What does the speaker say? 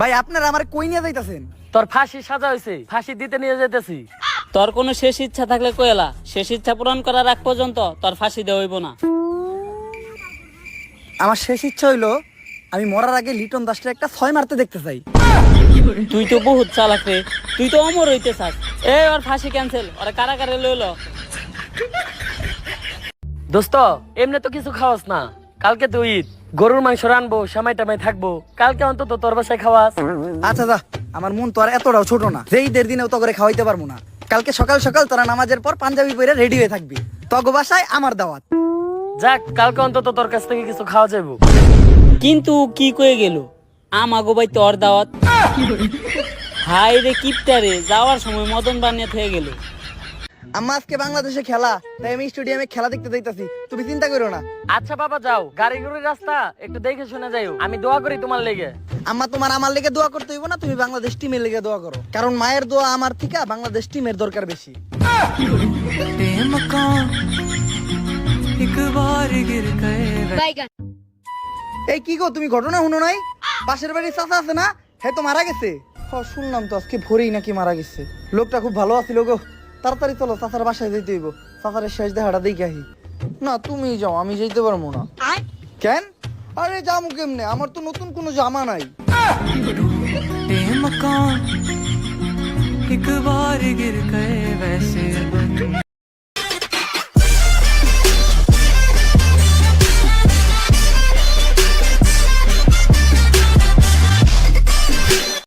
ভাই আপনারা আমার কই নিয়ে যাইতাছেন? তোর ফাঁসি সাজা হয়েছে, ফাঁসি দিতে নিয়ে যেতেছি। তোর কোনো শেষ ইচ্ছা থাকলে কইলা, শেষ ইচ্ছা পূরণ করার আগ পর্যন্ত তোর ফাঁসি দেওয়া হইব না। আমার শেষ ইচ্ছা হইলো আমি মরার আগে লিটন দাসটা একটা 6 মারতে দেখতে চাই। তুই তো বহুত চালাক রে, তুই তো অমর হইতে চাস। ওর ফাঁসি ক্যান্সেল, ওরা কারাগারে লইলো। দোস্ত এমনি তো কিছু খাওয়াস না, কালকে তো ঈদ, গরুর মাংস রানবো, সেমাই টামাই থাকবো, কালকে অন্তত তোর বাসায় খাওয়াস। আচ্ছা যা, আমার মন তো আর এতটাও ছোট না যে ঈদের দিনেও তো করে খাওয়াইতে পারবো না। কালকে সকাল সকাল তোরা নামাজের পর পাঞ্জাবি পরে রেডি হয়ে থাকবি, তগো বাসায় আমার দাওয়াত। যাক, কালকে অন্তত তোর কাছ থেকে কিছু খাওয়া যাবো। কিন্তু কি কয়ে গেল আমাগো ভাই তোর দাওয়াত? হাই রে কিপটারে, যাওয়ার সময় মদন বানিয়ে হয়ে গেল। আম্মা আজকে বাংলাদেশে খেলা, তাই আমি স্টেডিয়ামে খেলা দেখতে যাইতাছি, তুমি চিন্তা করো না। আচ্ছা বাবা যাও, গাড়ি ঘুরির রাস্তা একটু দেখে শুনে যাইও, আমি দোয়া করি তোমার লেগে। আম্মা তোমার আমার লেগে দোয়া করতে হইব না, তুমি বাংলাদেশ টিমের লেগে দোয়া করো, কারণ মায়ের দোয়া আমার থেকে বাংলাদেশ টিমের দরকার বেশি। এই কি গো, তুমি ঘটনা শুনো নাই? পাশের বাড়ির চাচা আছে না, হ্যাঁ তো মারা গেছে। শুনলাম তো আজকে ভোরেই নাকি মারা গেছে। লোকটা খুব ভালো আছিল গো। তাড়াতাড়ি চলো, চাচার বাসায় যেতে হইব, চাচারের শেষ দেখাটা দেখে আহি। না তুমি যাও, আমি যেতে পারবো না। কেন? আরে যামু কেমনে, আমার তো নতুন কোনো জামা নাই। एक बार गिर गए वैसे